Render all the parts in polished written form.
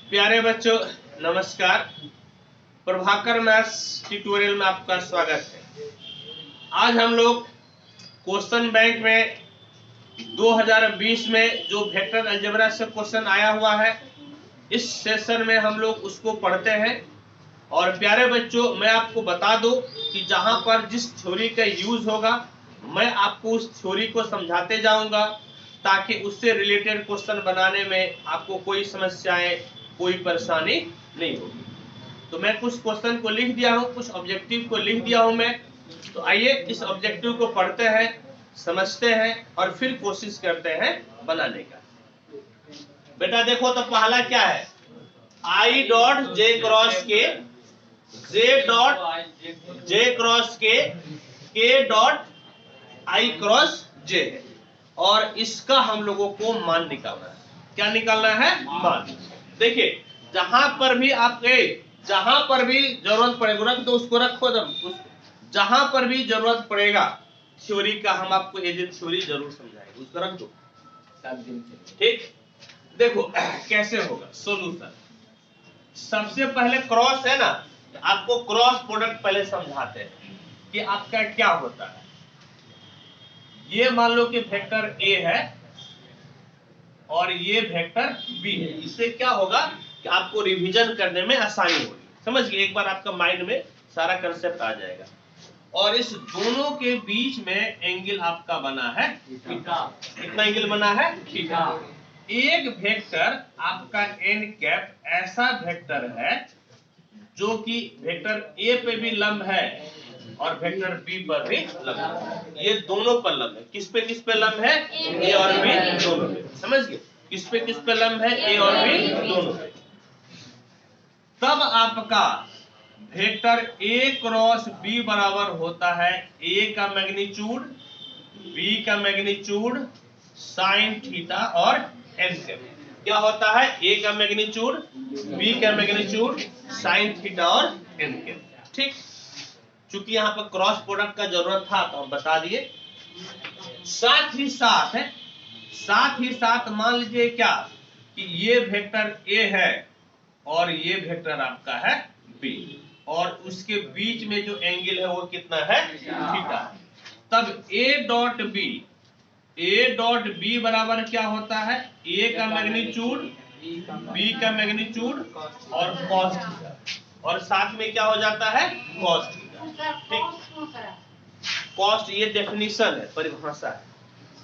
प्यारे बच्चों नमस्कार। प्रभाकर मैथ्स ट्यूटोरियल में आपका स्वागत है। आज हम लोग क्वेश्चन बैंक में 2020 में जो वेक्टर अलजेब्रा से क्वेश्चन आया हुआ है, इस सेशन में हम लोग उसको पढ़ते हैं। और प्यारे बच्चों, मैं आपको बता दूं कि जहां पर जिस थ्योरी का यूज होगा मैं आपको उस थ्योरी को समझाते जाऊंगा, ताकि उससे रिलेटेड क्वेश्चन बनाने में आपको कोई समस्याएं, कोई परेशानी नहीं होगी। तो मैं कुछ क्वेश्चन को लिख दिया हूं, कुछ ऑब्जेक्टिव को लिख दिया हूं मैं। तो आइए इस ऑब्जेक्टिव को पढ़ते हैं, समझते हैं और फिर कोशिश करते हैं बनाने का। बेटा देखो, तो पहला क्या है, आई डॉट जे क्रॉस के, जे डॉट जे क्रॉस के डॉट आई क्रॉस जे है। और इसका हम लोगों को मान निकालना है। क्या निकालना है? मान। देखिए, जहां पर भी जहां पर भी जरूरत पड़ेगा, रख दो उसको, रखो जहां पर भी जरूरत पड़ेगा थ्योरी का, हम आपको ये थ्योरी जरूर समझाएंगे, उसको रख दो। ठीक, देखो कैसे होगा सोल्यूशन। सबसे पहले क्रॉस है ना, आपको क्रॉस प्रोडक्ट पहले समझाते हैं कि आपका क्या होता है। ये मान लो कि वेक्टर ए है और ये वेक्टर बी है। इससे क्या होगा कि आपको रिवीजन करने में आसानी होगी। समझ गए? एक बार आपका माइंड में सारा कंसेप्ट आ जाएगा। और इस दोनों के बीच में एंगल आपका बना है थीटा। कितना एंगल बना है? थीटा। एक वेक्टर आपका एन कैप ऐसा वेक्टर है जो कि वेक्टर ए पे भी लंब है और वेक्टर बी पर भी लंब है। ये दोनों पर लंब है। किस पे लंब है? ए और बी दोनों पे। समझ गए? किस पे लंब है? ए और बी दोनों पे। तब आपका वेक्टर ए क्रॉस बी बराबर होता है ए का मैग्नीट्यूड, बी का मैग्नीट्यूड, साइन थीटा और एन कैप। क्या होता है? ए का मैग्नीट्यूड, बी का मैग्नीट्यूड, साइन थीटा और एन कैप। ठीक, चूंकि यहाँ पर क्रॉस प्रोडक्ट का जरूरत था तो हम बता दिए। साथ ही साथ मान लीजिए क्या कि ये वेक्टर ए है और ये वेक्टर आपका है बी, और उसके बीच में जो एंगल है वो कितना है? थीटा। तब ए डॉट बी बराबर क्या होता है? ए का मैग्नीट्यूड, बी का मैग्नीट्यूड और कॉस थीटा, और साथ में क्या हो जाता है? Cos theta. ठीक, कॉस्ट ये डेफिनेशन है, परिभाषा है।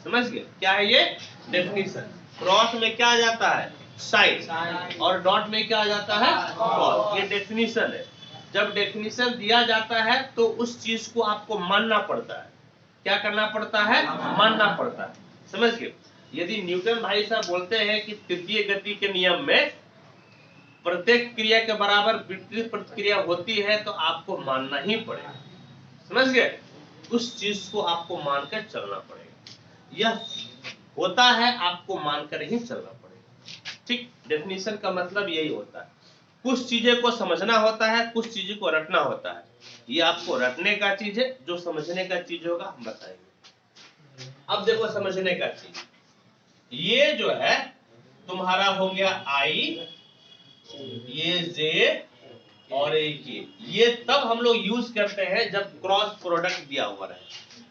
समझ गए? क्या है ये? डेफिनेशन। क्रॉस में क्या आ जाता है? साइन, और डॉट में क्या आ जाता है? कॉस। ये डेफिनेशन है। जब डेफिनेशन दिया जाता है तो उस चीज को आपको मानना पड़ता है। क्या करना पड़ता है? मानना पड़ता है। समझ गए? यदि न्यूटन भाई साहब बोलते हैं कि तृतीय गति के नियम में प्रत्येक क्रिया के बराबर विपरीत प्रतिक्रिया होती है, तो आपको मानना ही पड़ेगा। समझ गए? उस चीज को आपको मानकर चलना पड़ेगा। यह होता है, आपको मानकर ही चलना पड़ेगा। ठीक, डेफिनेशन का मतलब यही होता है। कुछ चीजें को समझना होता है, कुछ चीजों को रटना होता है। ये आपको रटने का चीज है, जो समझने का चीज होगा हम बताएंगे। अब देखो समझने का चीज, ये जो है तुम्हारा हो गया आई, ये जे और एक ये तब हम लोग यूज करते हैं जब क्रॉस प्रोडक्ट दिया हुआ रहे।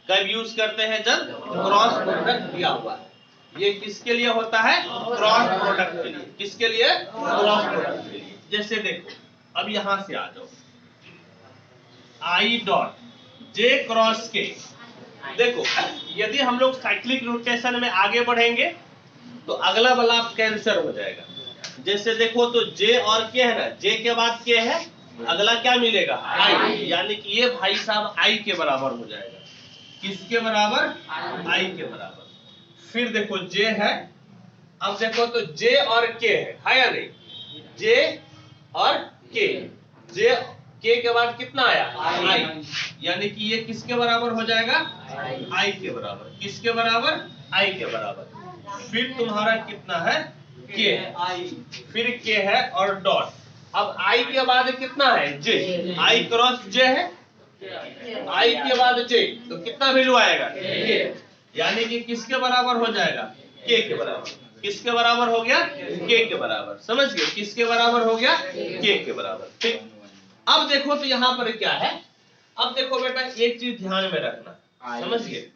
कब यूज करते हैं? जब क्रॉस प्रोडक्ट दिया हुआ है। ये किसके लिए होता है? क्रॉस प्रोडक्ट के लिए। किसके लिए? क्रॉस प्रोडक्ट के लिए। जैसे देखो, अब यहां से आ जाओ, आई डॉट जे क्रॉस के। देखो, यदि हम लोग साइक्लिक रोटेशन में आगे बढ़ेंगे तो अगला वाला कैंसिल हो जाएगा। जैसे देखो, तो जे और के है ना, जे के बाद के है, अगला क्या मिलेगा? आई। यानी कि ये भाई साहब आई के बराबर हो जाएगा। किसके बराबर? आई के बराबर। फिर देखो जे है, अब देखो तो जे और के है या नहीं? जे और के, जे के के बाद कितना आया? आई। यानी कि ये किसके बराबर हो जाएगा? आई के बराबर। किसके बराबर? आई के बराबर। फिर तुम्हारा कितना है? के है, फिर के है और डॉट। अब आई के बाद कितना है? जे। आई क्रॉस जे है, आई के बाद जे, तो कितना वैल्यू आएगा? के। यानी कि किसके बराबर हो जाएगा? के बराबर। किसके बराबर हो गया? के के बराबर। समझ गए? किसके बराबर हो गया? के के बराबर। ठीक, अब देखो तो यहाँ पर क्या है, अब देखो बेटा एक चीज ध्यान में रखना, समझ गए?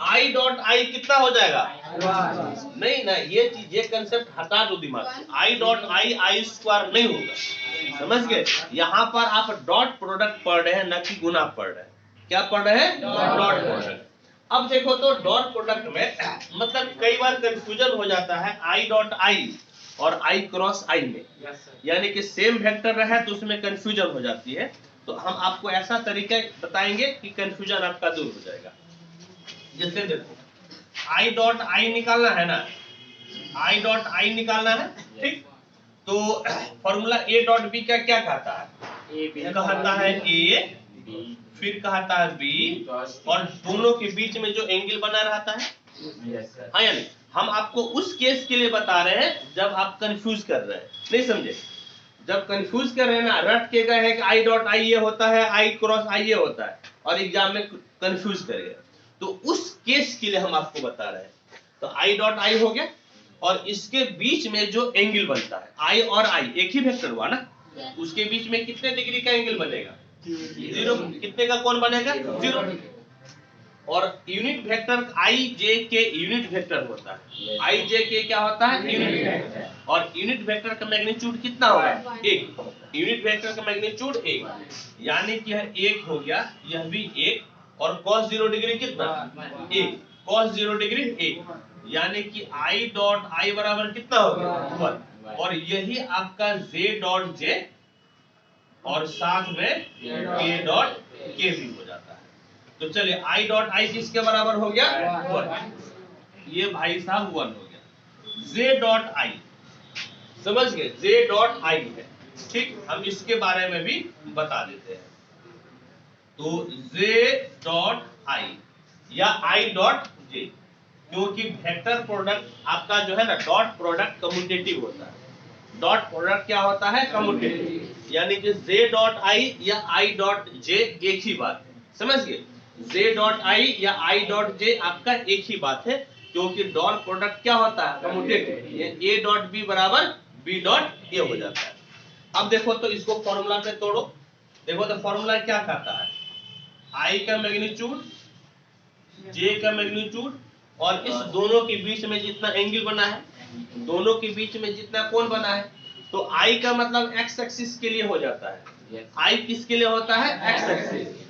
आई डॉट आई कितना हो जाएगा? नहीं ना, ये चीज, ये कंसेप्ट हटा दो दिमाग से। I dot I I square नहीं होगा, समझ गए? यहाँ पर आप डॉट प्रोडक्ट पढ़ रहे हैं, न कि गुना पढ़ रहे हैं। क्या पढ़ रहे हैं? Dot product. अब देखो तो डॉट प्रोडक्ट में मतलब कई बार कंफ्यूजन हो जाता है आई डॉट आई और आई क्रॉस आई में, यानी कि सेम वेक्टर रहे तो उसमें कंफ्यूजन हो जाती है। तो हम आपको ऐसा तरीका बताएंगे कि कंफ्यूजन आपका दूर हो जाएगा। जैसे देखो आई डॉट आई निकालना है ना, आई डॉट आई निकालना है, ठीक? तो फॉर्मूला ए डॉट बी का क्या कहता है? कहता है ए, फिर कहता है बी, और दोनों के बीच में जो एंगल बना रहता है, हाँ या नहीं? हम आपको उस केस के लिए बता रहे हैं जब आप कंफ्यूज कर रहे हैं, नहीं समझे? जब कंफ्यूज कर रहे हैं ना, रट के गए हैं कि आई डॉट आई ये होता है, आई क्रॉस आई ये होता है, और एग्जाम में कंफ्यूज कर गए, तो उस केस के लिए हम आपको बता रहे हैं। तो आई डॉट आई हो गया, और इसके बीच में जो एंगल बनता है, आई और आई एक ही वेक्टर हुआ ना, उसके बीच में कितने डिग्री का एंगल बनेगा? 0। कितने का कोण बनेगा? 0। और यूनिट वेक्टर आई जे के यूनिट वेक्टर होता है। आई जे के क्या होता है? Unit vector. और यूनिट वेक्टर का मैग्नीट्यूड कितना होगा? 1। यूनिट वेक्टर का मैग्नीट्यूड 1, यानी कि यह 1 हो गया, यह भी 1, और cos 0 डिग्री कितना? 1। cos 0 डिग्री 1, यानी कि आई डॉट आई बराबर कितना हो गया? 1। और यही आपका जे डॉट जे, और साथ में के डॉट के भी हो जाता है। तो चलिए आई डॉट आई किसके बराबर हो गया? 1। ये भाई साहब 1 हो गया। जे डॉट आई, समझ गए? जे डॉट आई है, ठीक? हम इसके बारे में भी बता देते हैं। तो जे डॉट आई या आई डॉट जे, क्योंकि वेक्टर प्रोडक्ट आपका जो है ना, डॉट प्रोडक्ट कम्यूटेटिव होता है। डॉट प्रोडक्ट क्या होता है? कम्यूटेटिव, यानी कि जे डॉट आई या आई डॉट जे एक ही बात है, समझ गए? जे डॉट आई या आई डॉट जे आपका एक ही बात है, क्योंकि डॉट प्रोडक्ट क्या होता है? कम्यूटेटिव। ए डॉट बी बराबर बी डॉट ए हो जाता है। अब देखो तो इसको फॉर्मूला पे तोड़ो, देखो तो फॉर्मूला क्या कहता है? आई का मैग्नीट्यूड, जे का मैग्नीट्यूड, और इस दोनों के बीच में जितना एंगल बना है, दोनों के बीच में जितना कोण बना है, तो आई का मतलब एक्स एक्सिस के लिए हो जाता है। आई किसके लिए होता है? X axis.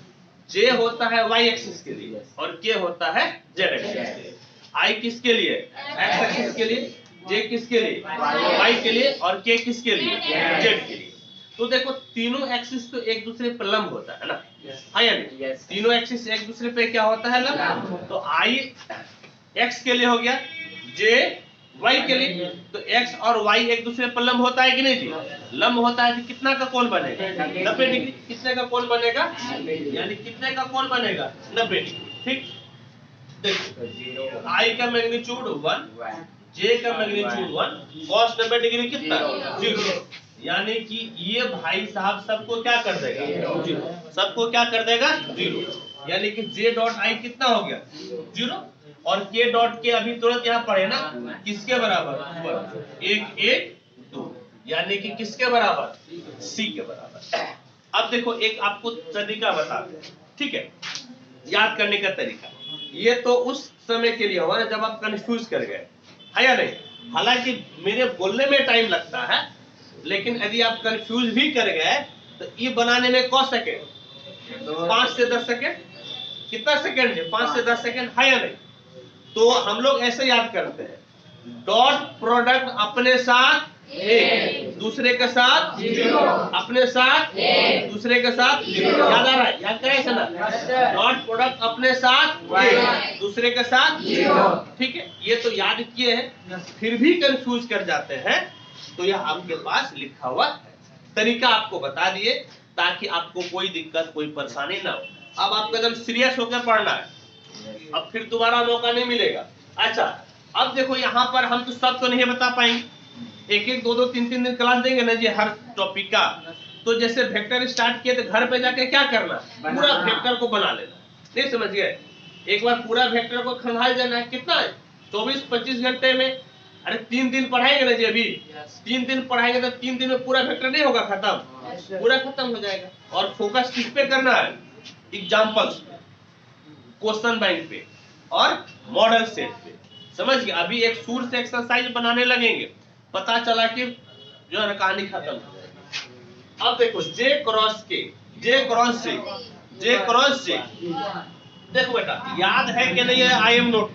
जे होता है वाई एक्सिस के लिए, और के होता है जेड एक्सिस के लिए। आई किसके लिए? एक्स एक्सिस के लिए। जे किसके लिए? वाई के लिए। और के किसके लिए? जेड के लिए। तो देखो तीनों एक्सिस तो एक दूसरे पर लंब होता है ना, हाँ या नहीं? तीनों एक्सिस एक दूसरे पे क्या होता है? लंब। तो आई एक्स के लिए हो गया, जे वाई के लिए। तो एक्स और वाई एक दूसरे पर लंब होता है कि नहीं जी? लंब होता है, तो कितना का कोण बनेगा? 90 डिग्री। कितने का कोण बनेगा? यानी कितने का कोण बनेगा? 90 डिग्री। ठीक, देखो आई का मैग्नीट्यूड 1, जे का मैग्नीट्यूड 1, cos 90 डिग्री कितना? 0। यानी कि ये भाई साहब सबको क्या कर देगा? 0। सबको क्या कर देगा? 0। यानी कि जे डॉट आई कितना हो गया? 0। और के डॉट के अभी तुरंत यहाँ पढ़े ना, किसके बराबर? 1 1 2, यानी कि किसके बराबर? सी के बराबर। अब देखो एक आपको तरीका बताते हैं, ठीक है, याद करने का तरीका। ये तो उस समय के लिए हुआ ना जब आप कंफ्यूज कर गए, है या नहीं? हालांकि मेरे बोलने में टाइम लगता है, लेकिन यदि आप कंफ्यूज भी कर गए तो ये बनाने में कौन सेकेंड? 5 से 10 सेकेंड। कितना सेकेंड है? 5 से 10 सेकेंड, है या नहीं? तो हम लोग ऐसे याद करते हैं, डॉट प्रोडक्ट अपने साथ 1, दूसरे के साथ 0, अपने साथ 1, दूसरे के साथ 0। याद आ रहा है? याद करें ऐसा ना, डॉट प्रोडक्ट अपने साथ 1, दूसरे के साथ 0। ठीक है, ये तो याद किए हैं, फिर भी कंफ्यूज कर जाते हैं, तो यह आपके पास लिखा हुआ है। तरीका आपको बता दिए ताकि आपको कोई दिक्कत, कोई परेशानी ना हो। अब आपको एकदम सीरियस होकर पढ़ना है, अब फिर दोबारा मौका नहीं मिलेगा। अच्छा, अब देखो यहाँ पर हम तो सब तो नहीं बता पाएंगे, एक एक 2 2 3 3 दिन क्लास देंगे ना जी हर टॉपिक का। तो जैसे वेक्टर स्टार्ट किए तो घर पे जाके क्या करना? पूरा वेक्टर को बना लेना। नहीं समझ गए? एक बार पूरा वेक्टर को खंगाल देना है, कितना है? 24-25 घंटे में अरे 3 दिन पढ़ाएंगे ना जी, अभी 3 दिन पढ़ाएंगे तो 3 दिन में पूरा वेक्टर नहीं होगा खत्म, पूरा खत्म हो जाएगा। और फोकस किस पे करना है? एग्जाम्पल्स पे, क्वेश्चन बैंक पे और मॉडल सेट पे, समझ गए। अभी एक सूर से एक्सरसाइज बनाने लगेंगे, पता चला कि जो है कहानी खत्म हो जाएगी। अब देखो जे क्रॉस के, जे क्रॉस से, जे क्रॉस से, देखो बेटा याद है कि नहीं है? आई एम नोट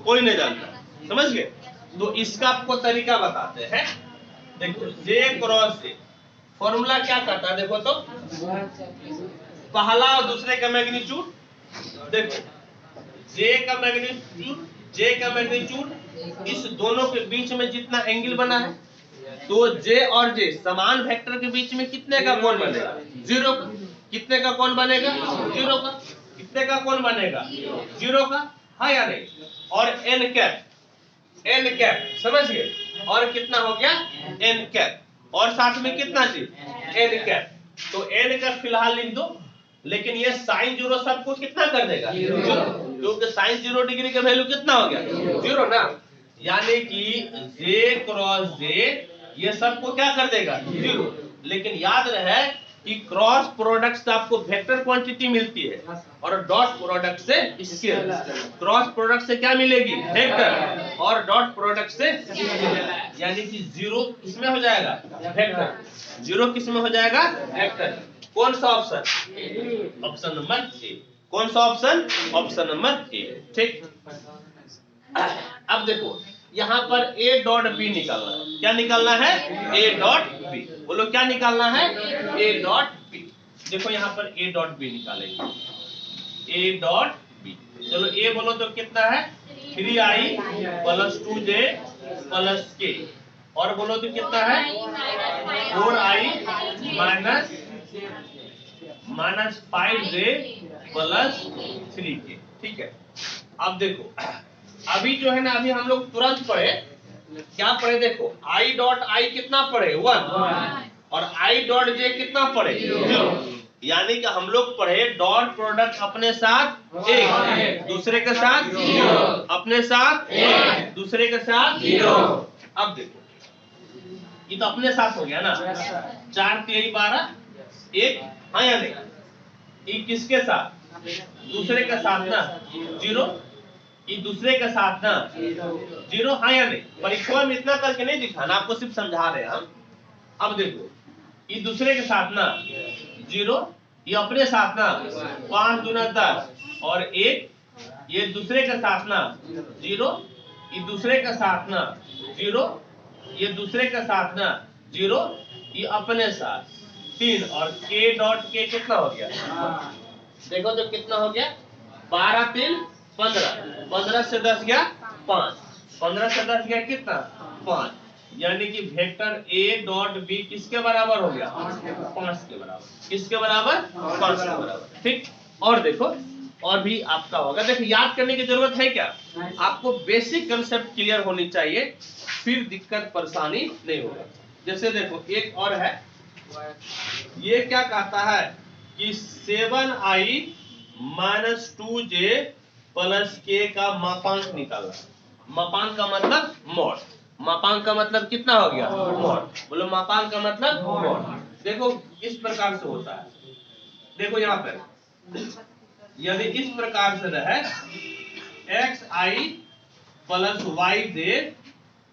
कोई नहीं जानता, समझ गए। तो इसका आपको तरीका बताते हैं। देखो जे क्रॉस से फॉर्मूला क्या करता है, देखो तो पहला और दूसरे का मैग्नीट्यूड, देखो जे का मैग्नीट्यूड, जे का मैग्नीट्यूड, इस दोनों के बीच में जितना एंगल बना है, तो जे और जे समान वेक्टर के बीच में कितने का कोण बनेगा? 0 का। कितने का कोण बनेगा? 0 का। कितने का कोण बनेगा? 0 का, हाँ या नहीं? और एन कैप, एन कैप, समझ गए। और कितना हो गया? एन कैप, और साथ में कितना जी? N cap. तो एन कैप फिलहाल लिख दो, लेकिन ये साइन 0 सबको कितना कर देगा? 0, क्योंकि साइन 0 डिग्री का वैल्यू कितना हो गया? 0 ना। यानी कि जे क्रॉस जे ये सबको क्या कर देगा? 0। लेकिन याद रहे कि क्रॉस प्रोडक्ट से आपको वेक्टर क्वांटिटी मिलती है और डॉट प्रोडक्ट से स्केलर। क्रॉस प्रोडक्ट से क्या मिलेगी? वेक्टर, और डॉट प्रोडक्ट से स्केलर। यानी कि 0 किसमें हो जाएगा? वेक्टर। 0 किसमें हो जाएगा? वेक्टर। कौन सा ऑप्शन? Option number A. कौन सा ऑप्शन? Option number A. ठीक। अब देखो यहाँ पर ए डॉट बी निकालना है। क्या निकालना है? A dot B. बोलो क्या निकालना है? A dot B. देखो यहाँ पर ए डॉट बी निकालेंगे, ए डॉट बी। चलो ए बोलो तो कितना है? 3i plus 2j plus k, और बोलो तो कितना है? 4i minus 5j plus 3k। ठीक है। अब देखो अभी जो है ना, अभी हम लोग तुरंत पढ़े, क्या पढ़े? देखो आई डॉट आई कितना पढ़े? 1, और आई डॉट जे कितना पढ़े? 0। यानी कि हम लोग पढ़े डॉट प्रोडक्ट अपने साथ 1, दूसरे के साथ 0, अपने साथ 1, दूसरे के साथ 0। अब देखो ये तो अपने साथ हो गया ना, 4 3 12 1, हाँ या नहीं? ये किसके साथ? दूसरे के साथ ना 0, ये दूसरे के साथ ना 0, हाँ या नहीं? परीक्षा में इतना करके नहीं दिखाना, आपको सिर्फ समझा रहे हैं हम। अब देखो ये दूसरे के साथ ना 0, ये अपने साथ ना 5 दूना 10, और 1, ये दूसरे के साथ ना 0, ये दूसरे के साथ ना 0, ये दूसरे के साथ ना 0, ये अपने साथ 3, और k डॉट k कितना हो गया? देखो तो कितना हो गया? 12 3 15, 15 से 10 गया 5, 15 से 10 गया कितना? 5। यानी कि वेक्टर a डॉट b किसके बराबर हो गया? 5 के बराबर। किसके बराबर? 5 के बराबर। ठीक। और देखो और भी आपका होगा। देखो याद करने की जरूरत है क्या? आपको बेसिक कंसेप्ट क्लियर होनी चाहिए, फिर दिक्कत परेशानी नहीं होगा। जैसे देखो एक और है, ये क्या कहता है कि 7i minus 2j plus k का मापांक निकालना। मापांक का मतलब मॉड। मापांक का मतलब कितना हो गया? मॉड। बोलो मापांक का मतलब मॉड। देखो इस प्रकार से होता है। देखो यहाँ पर यदि इस प्रकार से रहे xi plus yj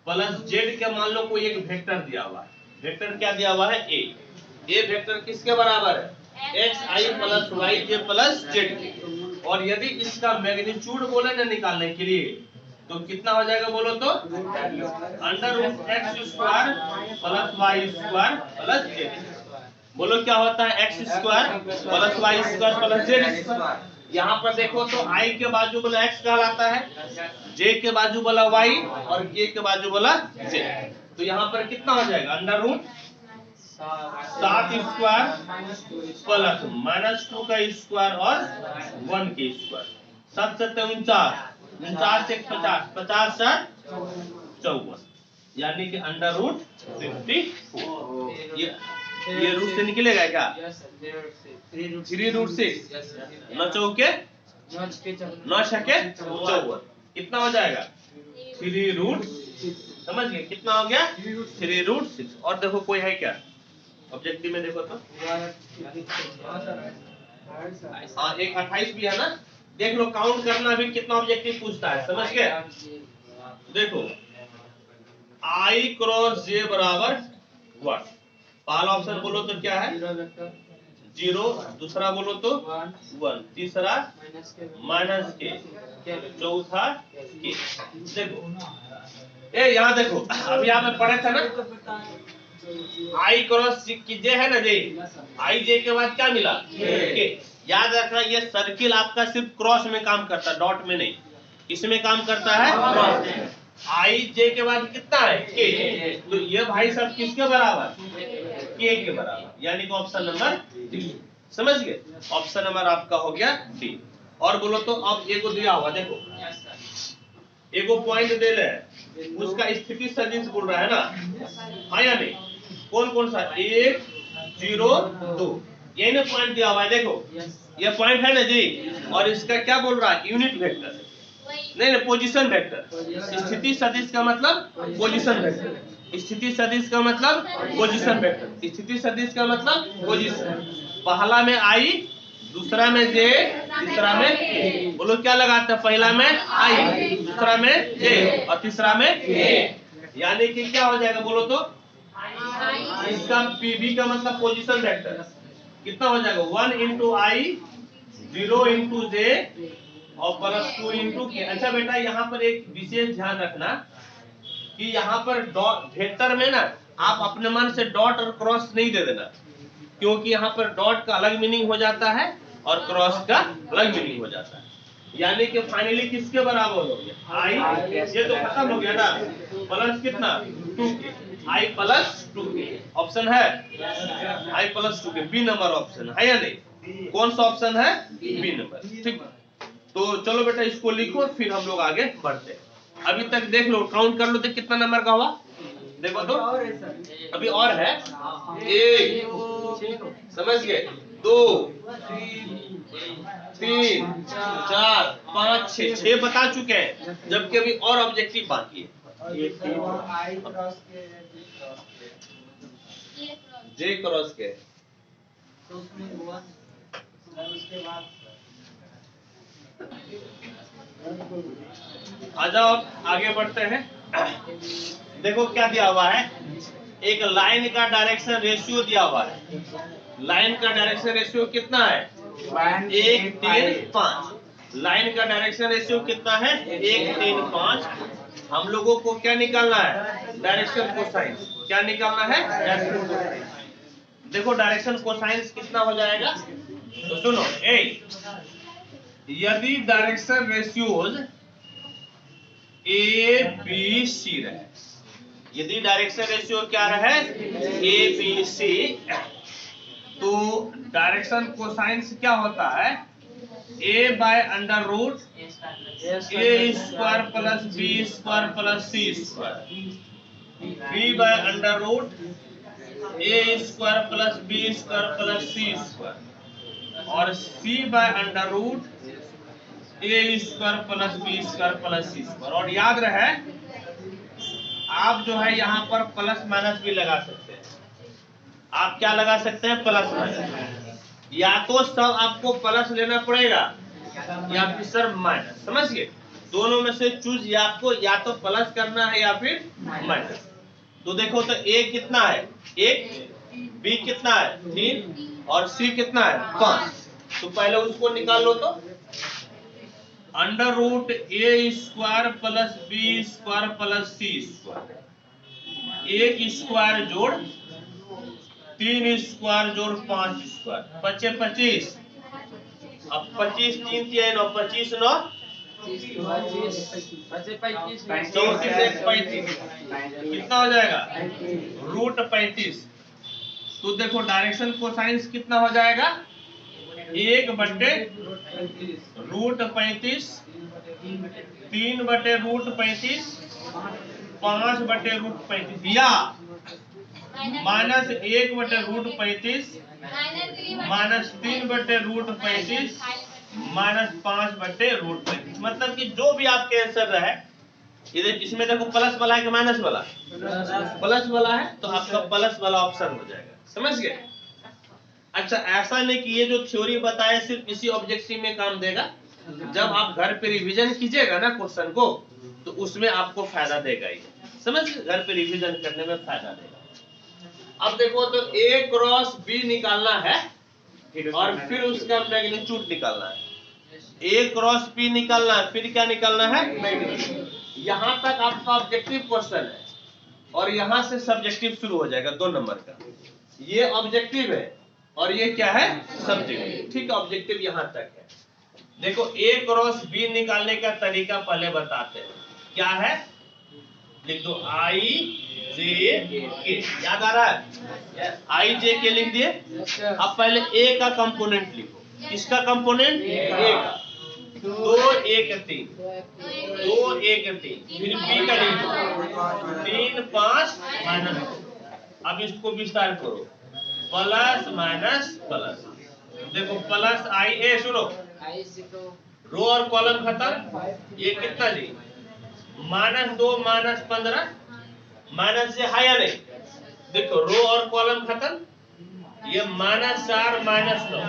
plus z के, मान लो कोई एक वेक्टर दिया हुआ है। वेक्टर क्या दिया हुआ है? a। ये वेक्टर किसके बराबर है? xi plus yj plus z। और यदि इसका मैग्नीट्यूड बोले ना निकालने के लिए, तो कितना हो जाएगा बोलो तो? Under root x square plus y square plus z। बोलो क्या होता है? x square plus y square plus z square. यहाँ पर देखो तो i के बाजू वाला x कहलाता है, j के बाजू वाला y, और k के बाजू वाला z। तो यहाँ पर कितना हो जाएगा? Under root 7 square plus minus 2 का स्क्वायर और 1 के स्क्वायर। 7 7 49, 49 से 50, 50 से 54, यानी कि अंडर रूट 54। ये रूट से निकलेगा क्या? 3 रूट 6, 9 चौके 9 छके 54, कितना हो जाएगा? 3 रूट समझ गए? कितना हो गया? 3√6। और देखो कोई है क्या ऑब्जेक्टिव में? देखो तो हाँ, एक 28 भी है ना। देख लो, काउंट करना भी कितना ऑब्जेक्टिव पूछता है, समझ गए? देखो I क्रॉस J बराबर 1। पहला ऑप्शन बोलो तो क्या है? 0। दूसरा बोलो तो 1। तीसरा -k। चौथा k। देखो यहाँ देखो, अभी आप पढ़े थे ना, I क्रॉस J है ना, J I J के बाद क्या मिला? k। याद रखना, ये सर्किल आपका सिर्फ क्रॉस में काम करता है, डॉट में नहीं। किसमें काम करता है? क्रॉस में। I J के बाद कितना है? k। तो ये भाई सब किसके बराबर? k के बराबर, यानी कि ऑप्शन नंबर डी। समझ गए? ऑप्शन नंबर आपका हो गया डी। और बोलो तो अब एगो दिया हुआ, देखो एगो पॉइंट दे ले, उसका स्थिति सदिश बोल रहा है ना, हाँ या नहीं? कौन कौन सा? 1 0 2, यही ना पॉइंट दिया हुआ है। देखो ये पॉइंट है ना जी, और इसका क्या बोल रहा है? Unit vector. नहीं, पोजीशन वेक्टर। स्थिति सदिश का मतलब पोजीशन वेक्टर। स्थिति सदिश का मतलब पोजीशन वेक्टर। स्थिति सदिश का मतलब पोजीशन। पहला में I, दूसरा में J, तीसरा में K। बोलो क्या लगाते हैं? पहला में I, दूसरा में J और तीसरा में K। यानी कि क्या हो जाएगा बोलो तो? इसका PV का मतलब पोजीशन वेक्टर कितना हो जाएगा? 1 इंटू I, 0 इंटू J और +2 इंटू K। अच्छा बेटा, यहाँ पर एक विशेष ध्यान रखना कि यहाँ पर वेक्टर में ना आप अपने मन से डॉट और क्रॉस नहीं दे देना, क्योंकि यहाँ पर डॉट का अलग मीनिंग हो जाता है और क्रॉस का अलग मीनिंग हो जाता है। यानी कि फाइनली किसके बराबर हो गया? I, ये तो खत्म हो गया ना, प्लस कितना? 2k। I plus 2k option है, I plus 2k B number option है या नहीं? कौन सा ऑप्शन है? B number. ठीक, तो चलो बेटा इसको लिखो, फिर हम लोग आगे बढ़ते हैं। अभी तक देख लो, काउंट कर लो तो कितना नंबर का हुआ? देखो तो अभी और है। 1, समझ गए? 2 3 4 5 6 बता चुके हैं, जबकि अभी और ऑब्जेक्टिव बाकी है। J क्रॉस के आ जाओ, आगे बढ़ते हैं। देखो क्या दिया हुआ है, एक लाइन का डायरेक्शन रेशियो दिया हुआ है। लाइन का डायरेक्शन रेशियो कितना है? 1 3 5। लाइन का डायरेक्शन रेशियो कितना है? 1 3 5। हम लोगों को क्या निकालना है? Direction cosines. क्या निकालना है? Direction cosines. देखो डायरेक्शन कोसाइंस कितना हो जाएगा, तो सुनो, यदि direction ratios A B C रहे, यदि डायरेक्शन रेशियो क्या रहे? ए बी सी, तो डायरेक्शन कोसाइंस क्या होता है? a by under root A square plus B square plus C square, b by under root A square plus B square plus C square, और c by under root A square plus B square plus C square. और याद रहे, आप जो है यहाँ पर plus minus भी लगा सकते हैं। आप क्या लगा सकते हैं? Plus minus. या तो सब आपको प्लस लेना पड़ेगा या फिर सर माइनस। समझिए, दोनों में से चूज या आपको या तो प्लस करना है या फिर माइनस। तो देखो तो a कितना है? 1, b कितना है? 3 और c कितना है? 5। तो पहले उसको निकाल लो, तो under root A square plus B square plus C square, 1 square जोड़ 3 स्क्वायर जोड़ 5 स्क्वायर, 25 25। अब 25 3 3 9 25 9 34 कितना हो जाएगा? √35। तो देखो डायरेक्शन कोसाइंस कितना हो जाएगा? 1/√35, 3/√35, 5/√35, या -1/√35, -3/√35, -5/√35। मतलब कि जो भी आपके आंसर रहे इधर इसमें देखो प्लस वाला है कि माइनस वाला? प्लस वाला है, तो आपका प्लस वाला ऑप्शन हो जाएगा। समझ गए? अच्छा, ऐसा नहीं कि ये जो थ्योरी बताए सिर्फ इसी ऑब्जेक्टिव में काम देगा। जब आप घर पे रिवीजन कीजिएगा ना क्वेश्चन को, तो उसमें आपको फायदा देगा ही। समझ गए? घर पे रिवीजन करने में फायदा देगा। अब देखो, तो A क्रॉस B निकालना है और फिर उसका मैग्नीट्यूड निकालना है। A क्रॉस B निकालना है, फिर क्या निकालना है? मैग्नीट्यूड। यहाँ तक आपका ऑब्जेक्टिव क्वेश्चन है और यहाँ से सब्जेक्टिव शुरू हो जाएगा 2 नंबर का। ये ऑब्जेक्टिव है और ये क्या है? सब्जेक्टिव। ठीक है, ऑब्जेक्टिव यहाँ तक है। देखो, A क्रॉस B निकालने का तरीका पहले बताते हैं। क्या है? लिख दो I J K। याद आ रहा है? I J K लिख दिए। अब पहले A का कंपोनेंट लिखो। किसका कंपोनेंट? A का। 2 1 3, 2 1 3। फिर B का लिख दो 3 5 -2। अब इसको विस्तार करो, प्लस माइनस प्लस। देखो प्लस I A, सुनो, रो और कॉलम खत्म। ये कितना जी? -2 -15। माइनस से है या नहीं? देखो रो और कॉलम खत्म। ये -4 -9,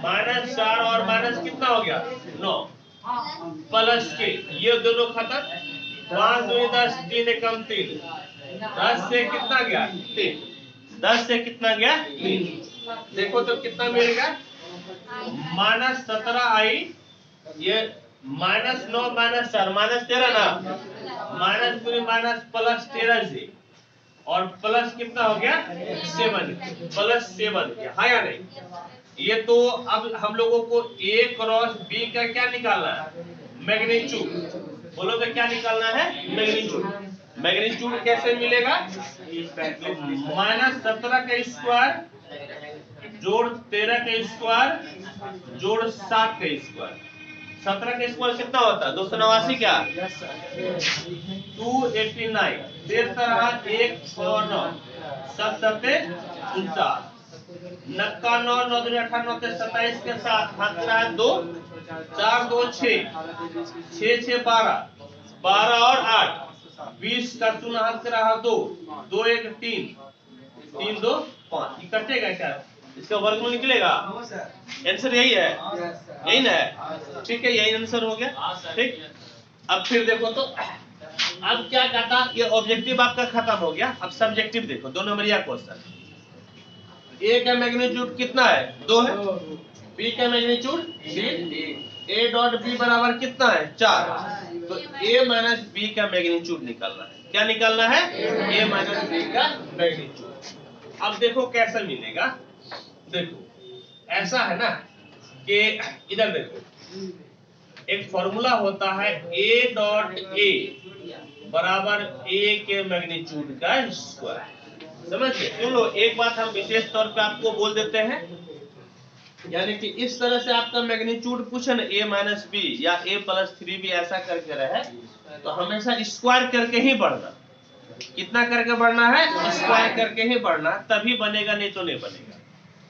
-4 और माइनस कितना हो गया? 9। प्लस के ये दोनों खत्म। 5 2 10, 3 एकम 3। 10 से कितना गया? 3। 10 से कितना गया? 3। देखो तो कितना मिलेगा? -17I, ये -9 -4 -13 ना, -3 माइनस प्लस 13 से, और प्लस कितना हो गया? 7, प्लस 7 गया, है या नहीं? ये तो अब हम लोगों को A क्रॉस B का क्या निकालना है? मैग्नीट्यूड। बोलो तो क्या निकालना है? मैग्नीट्यूड। मैग्नीट्यूड कैसे मिलेगा? -17 का स्क्वायर जोड़ 13 का स्क्वायर जोड़ 7 का स्क्वायर। 17 का स्क्वायर कितना होता है? 289 क्या? 289। 13 1 और 9, 7 7 49। 9 9 2 18 27 के साथ हाथ रहा है 2, 4 2 6, 6 6 12, 12 और 8, 20 का शून्य हाथ रहा 2, 2 1 3, 3 2 5। ये कटेगा क्या? इसका वर्गमूल निकलेगा। आंसर यही है, यही ना है? ठीक है, यही आंसर हो गया। ठीक, अब फिर देखो तो अब क्या कहता, ये ऑब्जेक्टिव आपका खत्म हो गया। अब सब्जेक्टिव देखो, 2 नंबरिया क्वेश्चन। A का मैग्नीट्यूड कितना है? 2 है। B का मैग्नीट्यूड 3। A डॉट B बराबर कितना है? 4। तो A माइनस B का मैग्नीट्यूड निकालना है। क्या निकालना है? A माइनस B का मैग्नीट्यूड। अब देखो कैसा मिलेगा। देखो ऐसा है ना कि इधर देखो, एक फॉर्मूला होता है A डॉट A बराबर A के मैग्नीट्यूड का स्क्वायर। समझ गए? सुन लो, एक बात हम विशेष तौर पे आपको बोल देते हैं, यानी कि इस तरह से आपका मैग्नीट्यूड पूछे ना A माइनस B या A प्लस 3B ऐसा करके रहे, तो हमेशा स्क्वायर करके ही बढ़ना। कितना करके बढ़ना है? स्क्वायर करके ही बढ़ना, तभी बनेगा, नहीं तो नहीं बनेगा।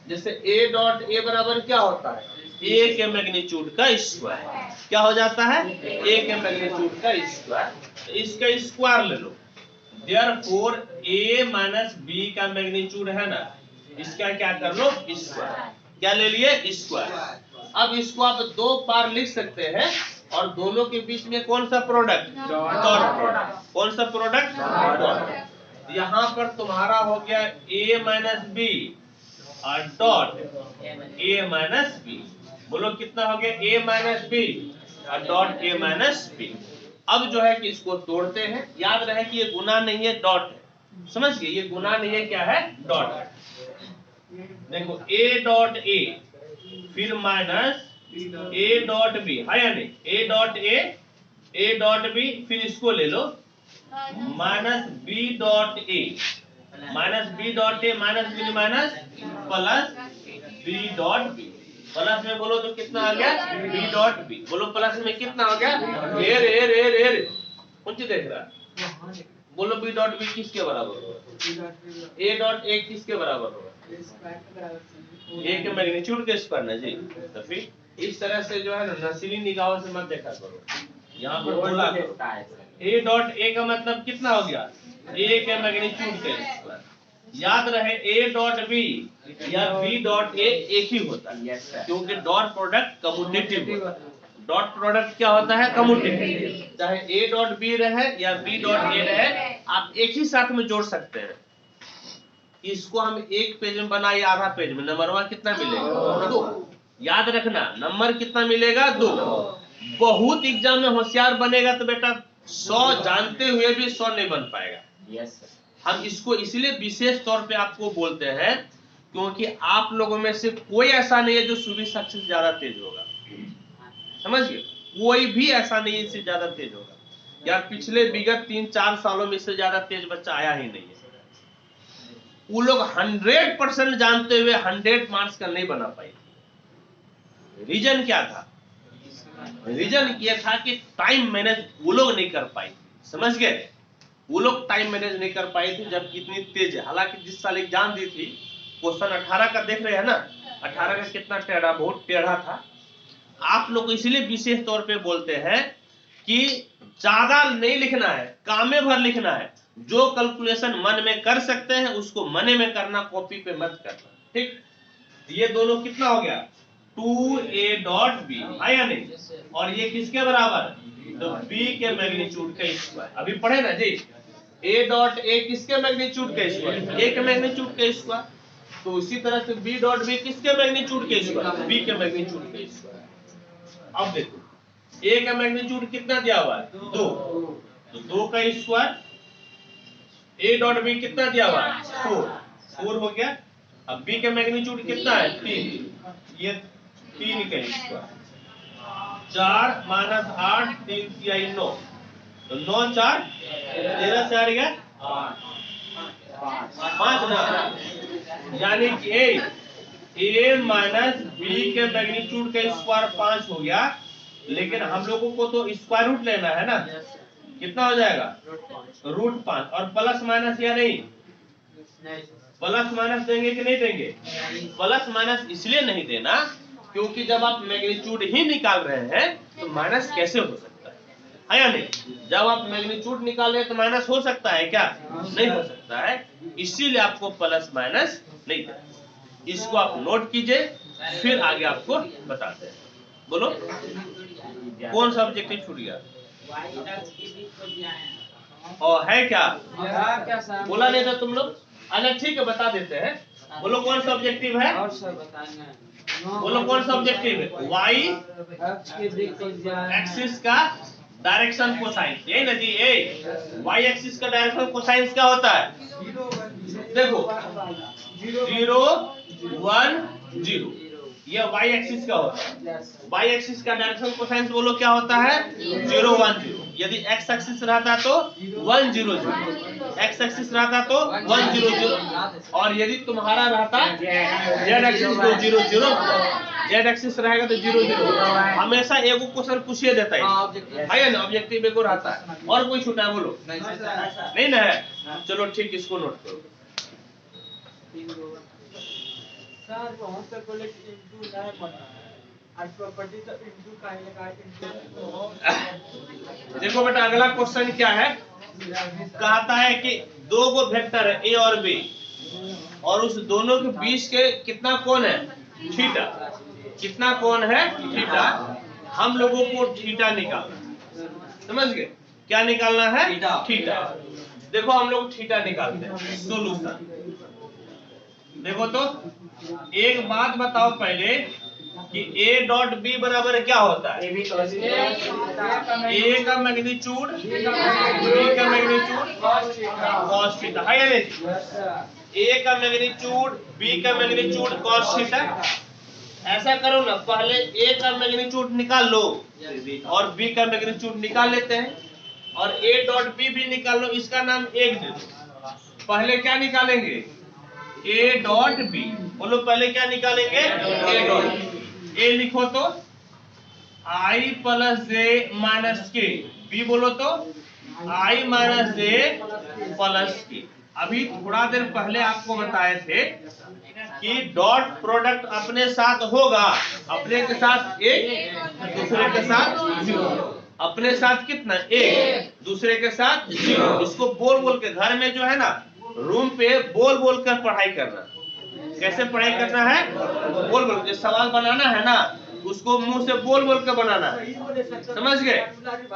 जैसे A डॉट A बराबर क्या होता है? A के मैग्नीट्यूड का स्क्वायर। क्या हो जाता है? A के मैग्नीट्यूड का स्क्वायर। इसका स्क्वायर ले लो। Therefore A माइनस B का मैग्नीट्यूड है ना, इसका क्या कर लो? स्क्वायर। क्या ले लिए? स्क्वायर। अब इसको आप 2 बार लिख सकते हैं, और दोनों के बीच में कौन सा प्रोडक्ट? Dot product. कौन सा प्रोडक्ट? डॉट। यहाँ पर तुम्हारा हो गया A माइनस B और डॉट A माइनस B। बोलो कितना हो गया? A माइनस B और डॉट A माइनस B। अब जो है कि इसको तोड़ते हैं। याद रहे कि ये गुना नहीं है, डॉट है। समझ गए? ये गुना नहीं है, क्या है? डॉट है। देखो A डॉट A फिर माइनस A डॉट B, है या नहीं? A dot A dot B, फिर इसको ले लो minus B dot A, minus B dot A, minus B minus plus B dot B। Plus में बोलो तो कितना आ गया? B dot B। बोलो प्लस में कितना हो गया? रे कौन सी देख रहा? बोलो B डॉट B किसके बराबर होगा? A डॉट A किसके बराबर होगा? A के मैग्नीट्यूड के स्क्वायर ना जी। तो फिर इस तरह से जो है ना नशीली निगाहों से मत देखा करो, यहाँ पर बोला करो। ए डॉट ए का मतलब कितना हो गया, ए के मैग्नीट्यूड का स्क्वायर। याद रहे ए डॉट बी या बी डॉट ए एक ही होता है, क्योंकि डॉट प्रोडक्ट कम्यूटेटिव होता है। डॉट प्रोडक्ट क्या होता है, कम्यूटेटिव। चाहे ए डॉट बी रहे या बी डॉट ए रहे, आप एक ही साथ में जोड़ सकते हैं। इसको हम एक पेज में बनाए, आधा पेज में, नंबरवा कितना मिलेगा, 2। याद रखना, नंबर कितना मिलेगा, 2। बहुत एग्जाम में होशियार बनेगा तो बेटा 100 जानते हुए भी 100 नहीं बन पाएगा। हम इसको इसलिए विशेष तौर पे आपको बोलते हैं क्योंकि आप लोगों में से कोई ऐसा नहीं है जो सुबह शख्स से ज्यादा तेज होगा, समझिए, कोई भी ऐसा नहीं है इससे ज्यादा तेज होगा, या पिछले विगत 3-4 सालों में इससे ज्यादा तेज बच्चा आया ही नहीं है। वो लोग 100% जानते हुए 100 मार्क्स का नहीं बना पाए। रीजन क्या था, रीजन ये था कि टाइम मैनेज वो लोग नहीं कर पाए, समझ गए, वो लोग टाइम मैनेज नहीं कर पाए थे जब इतनी तेज है। हालांकि जिस साल एग्जाम दी थी, क्वेश्चन 18 का देख रहे हैं ना, 18 का कितना टेढ़ा, बहुत टेढ़ा था। आप लोग इसलिए विशेष तौर पे बोलते हैं कि ज्यादा नहीं लिखना है, कामे भर लिखना है। जो कैलकुलेशन मन में कर सकते हैं उसको मने में करना, कॉपी पे मत करना, ठीक। ये दोनों कितना हो गया, 2a डॉट बी, है या नहीं, और ये किसके बराबर, तो b के मैग्नीट्यूड का स्क्वायर। अभी पढ़े ना जी, a डॉट a किसके मैग्नीट्यूड का स्क्वायर, a के मैग्नीट्यूड का स्क्वायर। तो उसी तरह से b डॉट b किसके मैग्नीट्यूड का स्क्वायर, b के मैग्नीट्यूड का स्क्वायर। अब देखो a का मैग्नीट्यूड कितना दिया हुआ है, 2, तो 2 का स्क्वायर। a डॉट b कितना दिया हुआ है, 4 हो गया। अब b का मैग्नीट्यूड कितना है, 3, ये 3 का स्क्वायर। 4 माइनस 8, 3 तिहाई 9, तो 9 4 13 से आ गया 5 ना, यानी कि a माइनस b के मैग्नीट्यूड का स्क्वायर 5 हो गया। लेकिन हम लोगों को तो स्क्वायर रूट लेना है ना, कितना हो जाएगा, √5। और प्लस माइनस या नहीं, प्लस माइनस देंगे कि नहीं देंगे, प्लस माइनस इसलिए नहीं देना क्योंकि जब आप मैग्नीट्यूड ही निकाल रहे हैं तो माइनस कैसे हो सकता है या नहीं। जब आप मैग्नीट्यूड निकाल रहे हैं तो माइनस हो सकता है क्या, नहीं हो सकता है, इसीलिए आपको प्लस माइनस नहीं देना। इसको आप नोट कीजिए, फिर आगे आपको बताते हैं। बोलो कौन सा ऑब्जेक्टिव छूट गया, और है क्या, बोला नहीं था तुम लोग, अच्छा ठीक है बता देते हैं। बोलो कौन सा ऑब्जेक्टिव है, बोलो कौन सा ऑब्जेक्टिव है, वाई एक्सिस का डायरेक्शन कोसाइन, यही ना जी, ये वाई एक्सिस का डायरेक्शन कोसाइन क्या होता है, देखो 0 1 0, ये वाई एक्सिस का होता है। वाई एक्सिस का डायरेक्शन कोसाइन बोलो क्या होता है, 0 1 0। यदि एक्स एक्सिस रहता तो 1 0 0, एक्स एक्सिस रहता तो 1 0 0, और यदि तुम्हारा रहता जेड एक्सिस तो 0 0, जेड एक्सिस रहेगा तो 0 0। हमेशा एगो क्वेश्चन पूछिए देता है ना, ऑब्जेक्टिव एगो रहता है, और कोई छूटा है बोलो, नहीं ना है, चलो ठीक, इसको नोट करो। देखो बेटा अगला क्वेश्चन क्या है, कहता है कि 2 गो वेक्टर है a और b, और उस दोनों के बीच के कितना कोण है, थीटा, कितना कोण है, थीटा। हम लोगों को थीटा निकालना, समझ गए, क्या निकालना है, थीटा। देखो हम लोग थीटा निकालते हैं, सोल्यूशन देखो। तो एक बात बताओ पहले कि a डॉट b बराबर क्या होता है, a का मैग्नीट्यूड b का मैग्नीट्यूड cos थीटा, है या नहीं, a का मैग्नीट्यूड b का मैग्नीट्यूड cos थीटा। ऐसा करो ना, पहले a का मैग्नीट्यूड निकाल लो और b का मैग्नीट्यूड निकाल लेते हैं, और a डॉट b भी निकाल लो, इसका नाम 1 दे दो। पहले क्या निकालेंगे, a डॉट b, बोलो पहले क्या निकालेंगे, a डॉट b। a लिखो तो i प्लस जे माइनस के, b बोलो तो i माइनस जे प्लस के। अभी थोड़ा देर पहले आपको बताए थे कि डॉट प्रोडक्ट अपने साथ होगा, अपने के साथ एक, दूसरे के साथ जीरो। अपने साथ कितना? एक, दूसरे के साथ जीरो। इसको बोल बोल के घर में जो है ना, रूम पे बोल बोल कर पढ़ाई करना। कैसे पढ़ाई करना है? बोल बोल के। सवाल बनाना है ना, उसको मुंह से बोल बोल के बनाना है, समझ गए?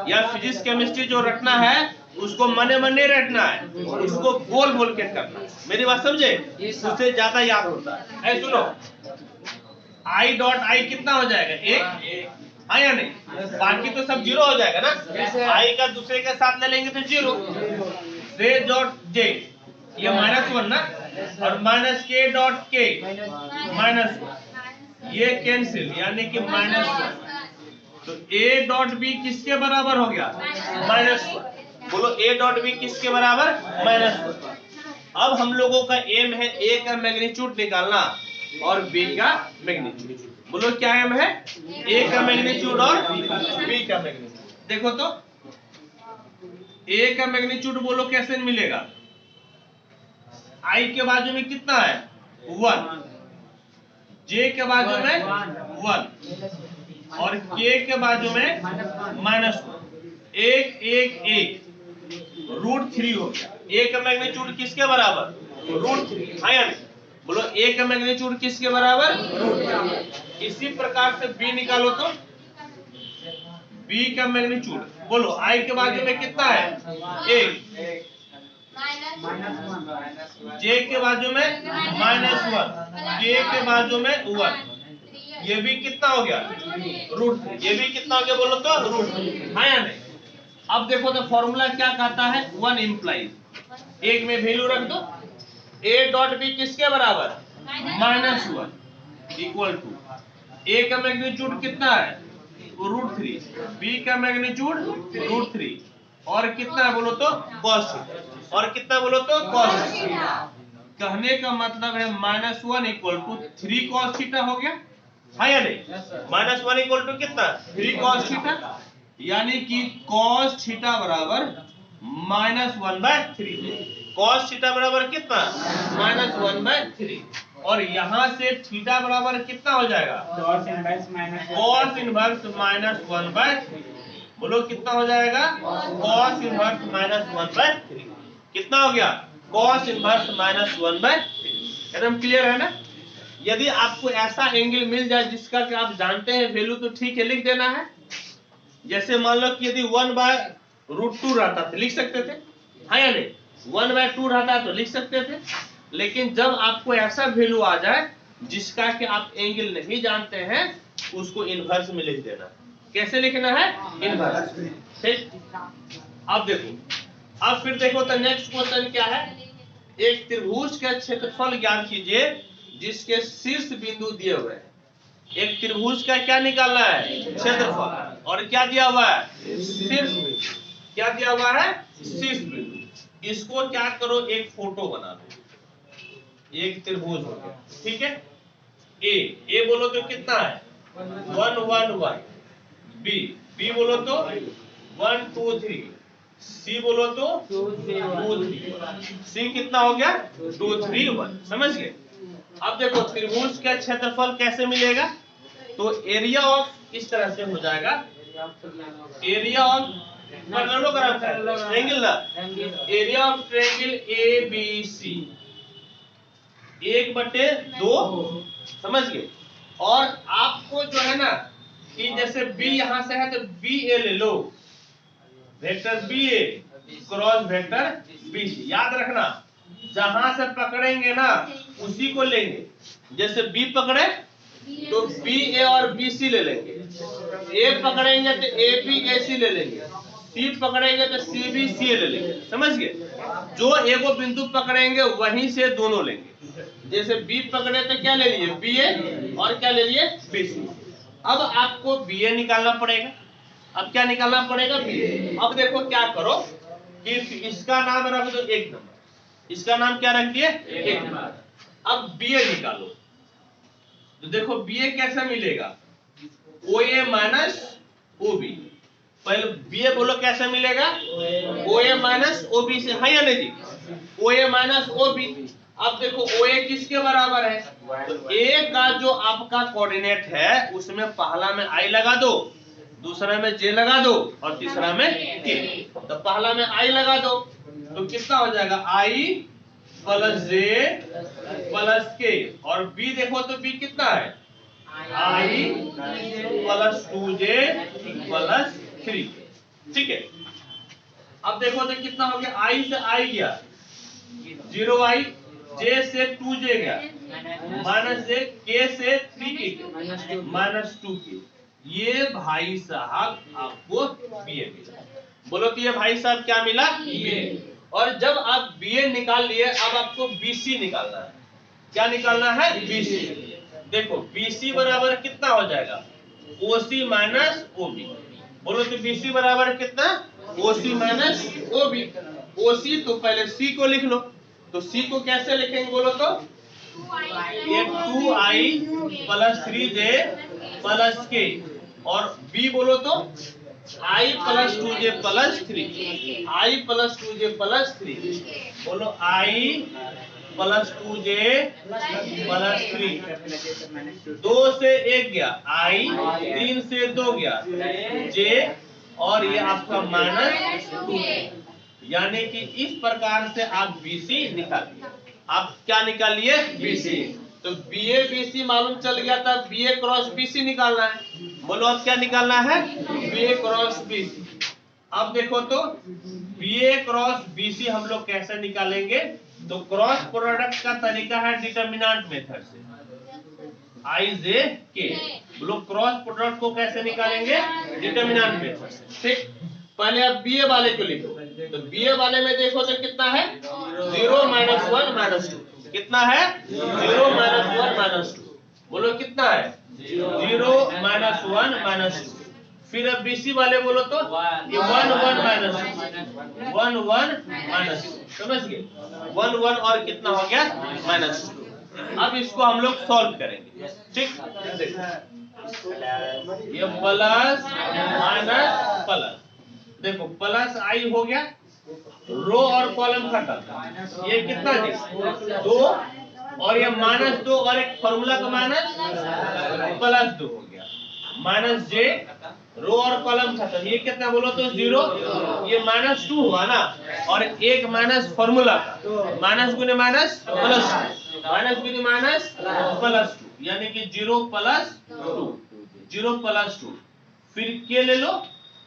या फिजिक्स केमिस्ट्री जो रटना है उसको मने मन नहीं रटना है, उसको बोल बोल के करना है। मेरी बात समझे? उससे ज्यादा याद होता है। सुनो, आई डॉट आई कितना हो जाएगा? एक, हाँ या नहीं? बाकी तो सब जीरो हो जाएगा ना। आई का दूसरे के साथ ले लेंगे तो जीरो। जे डॉट जे, ये -1 ना, और -k डॉट के -1, ये कैंसिल, यानी कि -1। तो a डॉट बी किसके बराबर हो गया? -1। बोलो a डॉट बी किसके बराबर? -1। अब हम लोगों का एम है a का मैग्नीट्यूड निकालना और b का मैग्नीट्यूड। बोलो क्या एम है? a का मैग्नीट्यूड और b का मैग्नीट्यूड। देखो तो a का मैग्नीट्यूड बोलो कैसे मिलेगा? i के बाजू में कितना है? 1, j के बाजू में 1 और k के बाजू में -1। 1 1 1 √3 हो गया। a का मैग्नीट्यूड किसके बराबर? √3। हाँ या नहीं? बोलो a का मैग्नीट्यूड किसके बराबर? √3। इसी प्रकार से b निकालो तो b का मैग्नीट्यूड बोलो i के बाजू में कितना है? 1, j के बाजू में -1, k के बाजू में 1। ये भी कितना हो गया? √3। ये भी कितना हो गया बोलो तो? √3। हाँ या नहीं? अब देखो तो फॉर्मूला क्या कहता है? 1 इंप्लाइज। एक में वैल्यू रख दो। a डॉट b किसके बराबर? -1 इक्वल टू a का मैग्नीट्यूड कितना है? √3, b का मैग्नीट्यूड √3 और कितना है बोलो तो? cos theta. और कितना बोलो तो? cos theta. कहने का मतलब है -1 इक्वल टू 3 cos थीटा हो गया। हाँ या नहीं? -1 इक्वल टू कितना? 3 cos थीटा, यानी कि cos थीटा बराबर -1/3। cos थीटा बराबर कितना? -1/3। और यहां से थीटा बराबर कितना हो जाएगा? cos inverse -1/3। बोलो कितना हो जाएगा? cos inverse -1/3। कितना हो गया? cos inverse -1/3। एकदम क्लियर है ना? यदि आपको ऐसा एंगल मिल जाए जिसका कि आप जानते हैं वैल्यू, तो ठीक है, लिख देना है। जैसे मान लो कि यदि 1/√2 रहता तो लिख सकते थे, हाँ या नहीं? 1/2 रहता तो लिख सकते थे। लेकिन जब आपको ऐसा वैल्यू आ जाए जिसका कि आप एंगल नहीं जानते हैं, उसको इनवर्स में लिख देना। कैसे लिखना है? इनवर्स। ठीक, अब देखो, अब फिर देखो तो नेक्स्ट क्वेश्चन क्या है? एक त्रिभुज का क्षेत्रफल ज्ञात कीजिए जिसके शीर्ष बिंदु दिए हुए हैं। एक त्रिभुज का क्या निकालना है? क्षेत्रफल। और क्या दिया हुआ है? शीर्ष बिंदु। क्या दिया हुआ है? शीर्ष बिंदु। इसको क्या करो, एक फोटो बना दो। एक त्रिभुज हो गया, ठीक है? ए बोलो तो कितना है? 1 1 1। बी बोलो तो 1 2 3। सी बोलो तो 2 3। सी कितना हो गया? 2 3 1। समझ गए? अब देखो त्रिभुज का क्षेत्रफल कैसे मिलेगा? तो एरिया ऑफ इस तरह से हो जाएगा। एरिया ऑफ ट्रायंगल ना, एरिया ऑफ ट्रायंगल ABC 1/2। समझ गए? और आपको जो है ना कि जैसे B यहां से है तो BA ले लो, vector BA cross vector BC। याद रखना, जहां से पकड़ेंगे ना उसी को लेंगे। जैसे B पकड़े तो BA और BC ले लेंगे, A पकड़ेंगे तो AB AC ले लेंगे, C पकड़ेंगे तो CB CA ले लेंगे। समझ गए? जो एगो बिंदु पकड़ेंगे वहीं से दोनों लेंगे। जैसे B पकड़े तो क्या ले लिए? BA और क्या ले लिए? BC। अब आपको BA निकालना पड़ेगा। अब क्या निकालना पड़ेगा? BA। अब देखो क्या करो कि इसका नाम रख दो 1 नंबर। इसका नाम क्या रख दिए? 1 नंबर। अब BA निकालो तो देखो BA कैसा मिलेगा? OA minus OB। पहले BA बोलो कैसा मिलेगा? OA माइनस OB से। हाँ या नहीं जी? ओ ए माइनस ओ बी। अब देखो ओ ए किसके बराबर है, तो ए का जो आपका कोऑर्डिनेट है उसमें पहला में आई लगा दो, दूसरा में जे लगा दो और तीसरा में के। तो पहला में आई लगा दो तो कितना हो जाएगा, आई प्लस जे प्लस के, और बी देखो तो बी कितना है, आई प्लस 2j प्लस 3। ठीक है, अब देखो तो कितना हो गया, आई से आई गया 0 आई, जे से 2j गया माइनस जे, के से 3k माइनस 2k। ये भाई साहब आपको बीए मिला। बोलो तो ये भाई साहब क्या मिला, बीए। और जब आप बीए निकाल लिए अब आपको बीसी निकालना है। क्या निकालना है, बीसी। देखो बीसी बराबर कितना हो जाएगा, ओसी माइनस ओबी। बोलो तो बीसी बराबर कितना, ओसी माइनस ओबी। ओसी तो पहले सी को लिख लो, तो सी को कैसे लिखेंगे बोलो तो, ये 2i प्लस 3j प्लस के, और बी बोलो तो i plus 2j plus 3, i plus 2j plus 3। बोलो i प्लस 2j प्लस 3। 2 से 1 गया i, 3 से 2 गया j, और ये आपका माइनस 2। यानी कि इस प्रकार से आप बीसी निकालिए। आप क्या निकालिए, बीसी। तो बीए बीसी मालूम चल गया था, बीए क्रॉस बीसी निकालना है। बोलो अब क्या निकालना है, बीए क्रॉस बीसी। अब देखो तो बीए क्रॉस बीसी हम लोग कैसे निकालेंगे, तो क्रॉस प्रोडक्ट का तरीका है डिटर्मिनेंट मेथड से, आई जे के। बोलो क्रॉस प्रोडक्ट को कैसे निकालेंगे, डिटर्मिनेंट मेथड से। ठीक, पहले आप बीए वाले को लिखो, तो बीए वाले में देखो तो कितना है, 0 माइनस 1 माइनस 2। कितना है, 0 माइनस 1 माइनस 2। बोलो कितना है, 0 माइनस 1 माइनस 2। फिर अब बीसी वाले बोलो तो ये 1 1 माइनस 1 1 माइनस 2। समझ गए, 1 1 और कितना हो गया, माइनस 2। अब इसको हम लोग सॉल्व करेंगे। ठीक, ये प्लस माइनस प्लस, देखो प्लस आई हो गया, रो और कॉलम खत्म। ये कितना जी, 2, और ये माइनस 2 और एक फॉर्मूला का माइनस प्लस 2 हो गया, माइनस जे, रो और कॉलम खत्म। ये कितना बोलो तो 0, ये माइनस 2 हुआ ना, और एक माइनस फॉर्मूला का, माइनस गुने माइनस प्लस 2, माइनस गुने माइनस प्लस 2, यानी कि 0 प्लस 2, 0 प्लस 2। फिर के ले लो,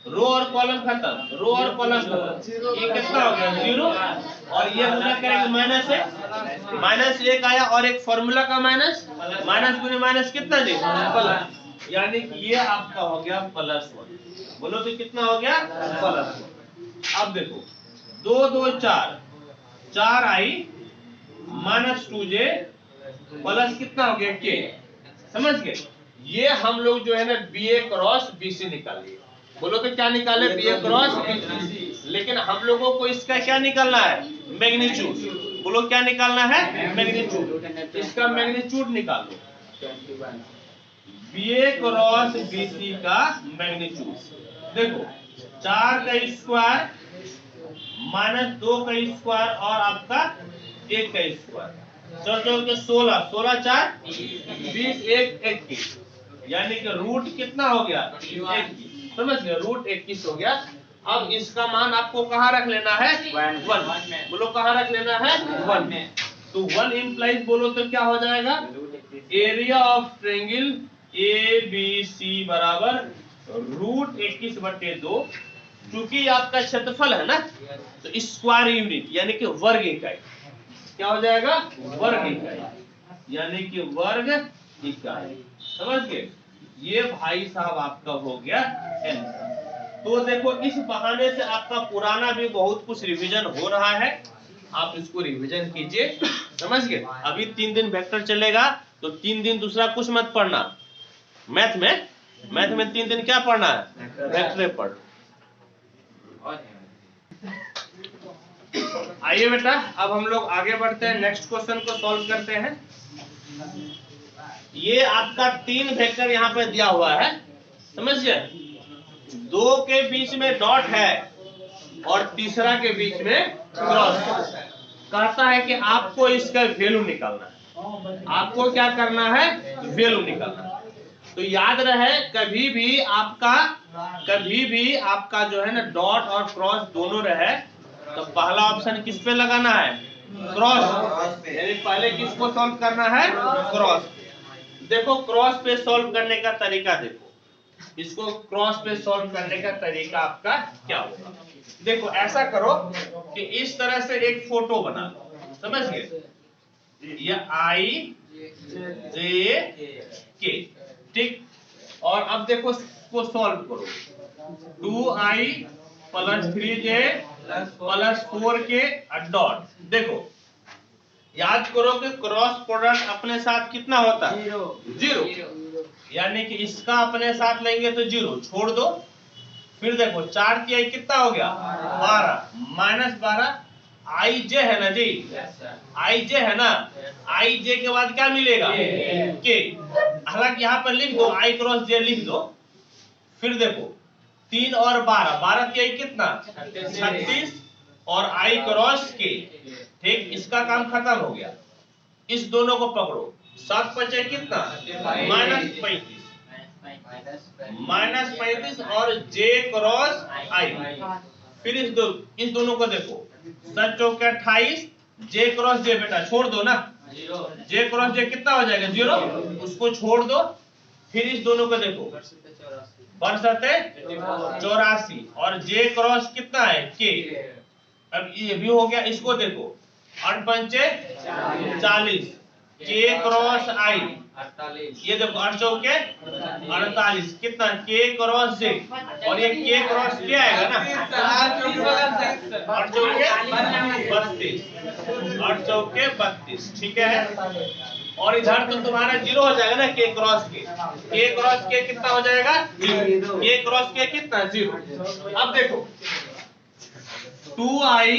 रो और कॉलम खत्म, रो और कॉलम खत्म। ये कितना हो गया, 0, और ये गुना करेंगे माइनस 1, माइनस 1 आया, और एक फॉर्मूला का माइनस, माइनस गुने माइनस कितना जी, प्लस, यानी कि ये आपका हो गया प्लस 1। बोलो तो कितना हो गया, प्लस 1। अब देखो 2 2 4, 4i माइनस 2j प्लस कितना हो गया के। समझ गए, ये हम लोग जो है ना बीए क्रॉस बीसी निकालिए। बोलो तो क्या निकाले, बीए क्रॉस बीसी। लेकिन हम लोगों को इसका क्या निकालना है, मैग्नीट्यूड। बोलो क्या निकालना है, मैग्नीट्यूड। इसका मैग्नीट्यूड निकालो, बीए क्रॉस बीसी का मैग्नीट्यूड। देखो 4 का स्क्वायर माइनस 2 का स्क्वायर और आपका 1 का स्क्वायर, 4 के 16, 16 4 20, 1 21, यानी कि रूट कितना हो गया, 21। समझ गए, रूट 21 हो गया। अब इसका मान आपको कहाँ रख लेना है, 1। बोलो कहाँ रख लेना है, 1 में। तो 1 इंप्लाइज बोलो तो क्या हो जाएगा, एरिया ऑफ ट्रायंगल ABC बराबर रूट 21/2। चूंकि आपका क्षेत्रफल है ना, तो स्क्वायर यूनिट यानी कि वर्ग इकाई क्या हो जाएगा, वर्ग इकाई, यानी कि वर्ग इकाई। समझ गए, ये भाई साहब आपका हो गया आंसर। तो देखो इस बहाने से आपका पुराना भी बहुत कुछ रिवीजन हो रहा है, आप इसको रिवीजन कीजिए। समझ गए, अभी 3 दिन वेक्टर चलेगा, तो 3 दिन दूसरा कुछ मत पढ़ना। मैथ में 3 दिन क्या पढ़ना है, वेक्टर पढ़। आइए बेटा, अब हम लोग आगे बढ़ते हैं, नेक्स्ट क्वेश्चन को सॉल्व करते हैं। ये आपका 3 वेक्टर यहाँ पे दिया हुआ है, समझिए। 2 के बीच में डॉट है और तीसरा के बीच में क्रॉस। कहता है कि आपको इसका वैल्यू निकालना है। आपको क्या करना है? वैल्यू निकालना है। तो याद रहे कभी भी आपका जो है ना डॉट और क्रॉस दोनों रहे तो पहला ऑप्शन किस पे लगाना है? क्रॉस। यानी पहले किसको सॉल्व करना है? क्रॉस। देखो क्रॉस पे सॉल्व करने का तरीका देखो, इसको क्रॉस पे सॉल्व करने का तरीका आपका क्या होगा? देखो ऐसा करो कि इस तरह से एक फोटो बना लो, समझ गए? ये I J K, ठीक। और अब देखो इसको सॉल्व करो, 2I + 3J + 4K डॉट। देखो याद करो कि क्रॉस प्रोडक्ट अपने साथ कितना होता है? 0। यानी कि इसका अपने साथ लेंगे तो 0 छोड़ दो। फिर देखो 4 की I कितना हो गया? 12 - 12 I J है ना जी, I J है ना, I J के बाद क्या मिलेगा? K। हालांकि यहाँ पर लिख दो I क्रॉस J लिख दो। फिर देखो 3 और 12 की I कितना? 36 और I क्रॉस K, ठीक। इसका काम खत्म हो गया। इस दोनों को पकड़ो, 7 × 5 कितना? -35 और J क्रॉस I। फिर इस दोनों को देखो, 7 चौके 28, J क्रॉस J बेटा छोड़ दो ना, J क्रॉस J कितना हो जाएगा? 0, उसको छोड़ दो। फिर इस दोनों को देखो, 84 और J क्रॉस कितना है? K। अब ये भी हो गया। इसको देखो 8 × 5 = 40, K क्रॉस I, ये देखो 8 चौके 48 कितना? K क्रॉस J, और ये K क्रॉस क्या आएगा ना? 8 चौके 32, 8 चौके 32, ठीक है। और इधर तो तुम्हारा 0 हो जाएगा ना, K क्रॉस K कितना हो जाएगा? 0। K क्रॉस K कितना? 0। अब देखो 2I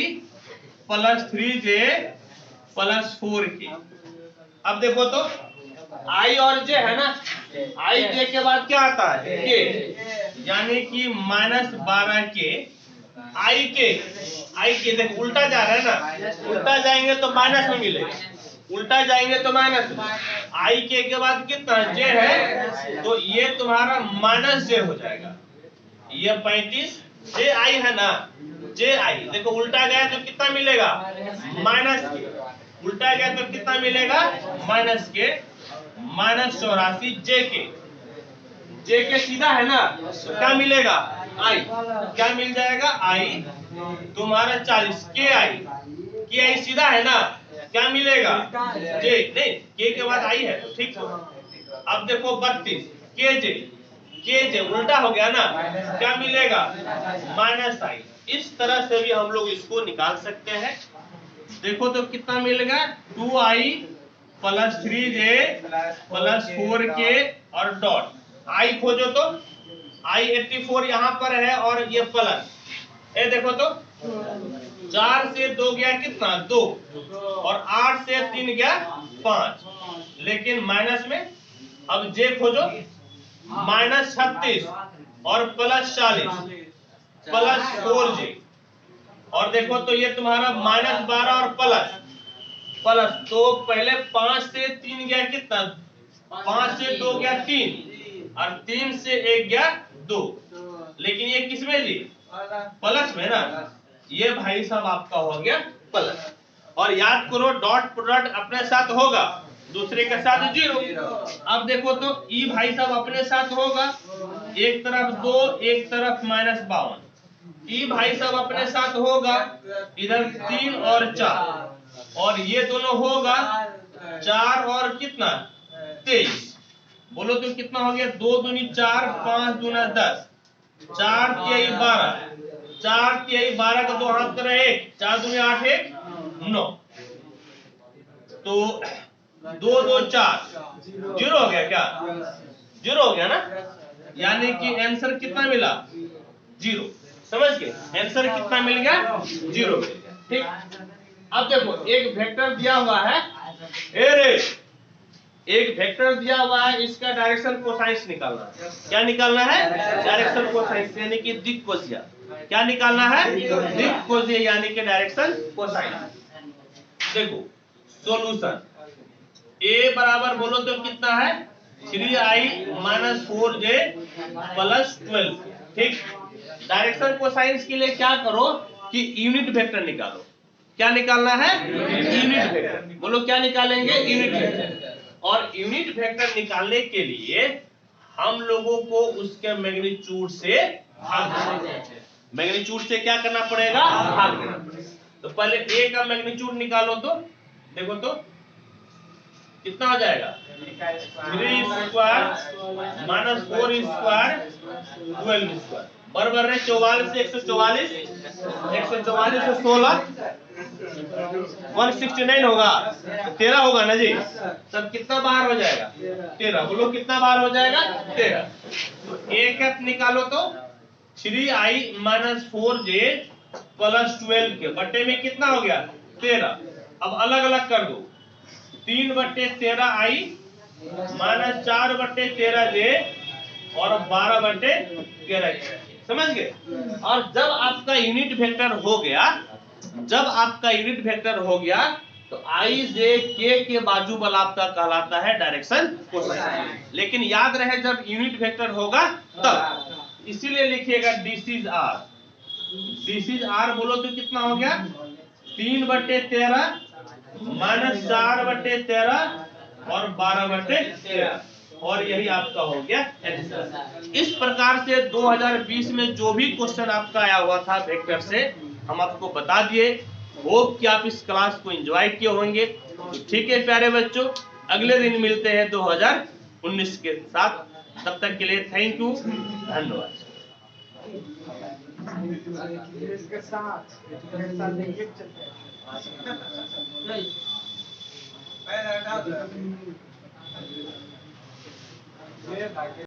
+ 3J + 4K। अब देखो तो I और J है ना, I J के बाद क्या आता है? K। यानी कि -12K I K देखो उल्टा जा रहा है ना, उल्टा जाएंगे तो माइनस में मिलेगा, उल्टा जाएंगे तो माइनस में। I K के बाद कितना? J है, तो ये तुम्हारा -J हो जाएगा। ये 35 J I है ना, J I देखो उल्टा गया तो कितना मिलेगा? -K। उल्टा गया तो कितना मिलेगा? -K। -84 J K सीधा है ना, तो क्या मिलेगा? I। क्या मिल जाएगा? I तुम्हारा 40 K I सीधा है ना, क्या मिलेगा? J नहीं, K के बाद I है, ठीक है। अब देखो 32 KJ उल्टा हो गया ना, क्या मिलेगा? -I। इस तरह से भी हम लोग इसको निकाल सकते हैं। देखो तो कितना मिलेगा? 2I + 3J + 4K और डॉट। I खोजो तो I 84 यहाँ पर है और ये प्लस, ये देखो तो 4 से 2 गया कितना? 2, और 8 से 3 गया 5, लेकिन माइनस में। अब J खोजो, -36 और +40 + 4J, और देखो तो ये तुम्हारा -12 और प्लस तो पहले 5 से 3 गया कितना? 5 से 2 गया 3, और 3 से 1 गया 2, लेकिन ये किसमें जी? प्लस में ना। ये भाई साहब आपका हो गया प्लस। और याद करो डॉट प्रोडक्ट अपने साथ होगा, दूसरे के साथ 0। अब देखो तो ई भाई साहब अपने साथ होगा, एक तरफ 2 एक तरफ -52। ई भाई साहब अपने साथ होगा, इधर 3 और 4, और ये दोनों होगा 4 और कितना? 23। बोलो तो कितना हो गया? 2 दूनी 4, 5 दूना 10, 4 तिहाई 12, 4 तिहाई 12 का 2 हाथ करे 1, 4 दूनी 8, 1 9, तो 2 2 4 0 हो गया क्या? 0 हो गया ना, यानी कि आंसर कितना मिला? 0। समझ गए? आंसर कितना मिल गया? 0 मिल गया, ठीक। अब देखो एक वेक्टर दिया हुआ है, एक वेक्टर दिया हुआ है, इसका डायरेक्शन कोसाइंस निकालना है। क्या निकालना है? डायरेक्शन कोसाइंस, यानी कि दिक् कोसीय। क्या निकालना है? दिक् कोसीय यानी कि डायरेक्शन कोसाइंस। देखो सॉल्यूशन a बराबर बोलो तो कितना है 3i माइनस 4j प्लस 12। ठीक, डायरेक्शन कोसाइंस के लिए क्या करो कि यूनिट वेक्टर निकालो। क्या निकालना है? Unit vector. बोलो क्या निकालेंगे? Unit vector. और यूनिट वेक्टर निकालने के लिए हम लोगों को उसके मैग्नीट्यूड से भाग देना है। मैग्नीट्यूड से क्या करना पड़ेगा? भाग देना पड़ेगा। तो पहले a का मैग्नीट्यूड निकालो तो देखो तो कितना हो जाएगा 3 स्क्वायर माइनस 4 स्क्वायर 12 स्क्वायर बराबर है 44 से 144 144 से 16 169 होगा, 13 होगा ना जी। तब कितना बाहर हो जाएगा 13। बोलो कितना बाहर हो जाएगा 13। तो a कैप निकालो तो 3i माइनस 4j प्लस 12 के बट्टे में कितना हो गया 13। अब अलग अलग कर दो 3/13i माइनस 4/13j और 12/13। समझ गए? और जब आपका यूनिट वेक्टर हो गया, जब आपका यूनिट वेक्टर हो गया तो आई जे के के बाजू बल आपका कहलाता है डायरेक्शन कोसाइन। लेकिन याद रहे जब यूनिट वेक्टर होगा तब, इसीलिए लिखिएगा this is R. This is R बोलो तो कितना हो गया 3/13 माइनस 4/13 और 12/13 और यही आपका हो गया आंसर। इस प्रकार से 2020 में जो भी क्वेश्चन आपका आया हुआ था वेक्टर से हम आपको बता दिए। होप कि आप इस क्लास को एंजॉय किए होंगे। तो ठीक है प्यारे बच्चों, अगले दिन मिलते हैं 2019 के साथ। तब तक के लिए थैंक यू, धन्यवाद। इसके साथ देखिए चलते हैं।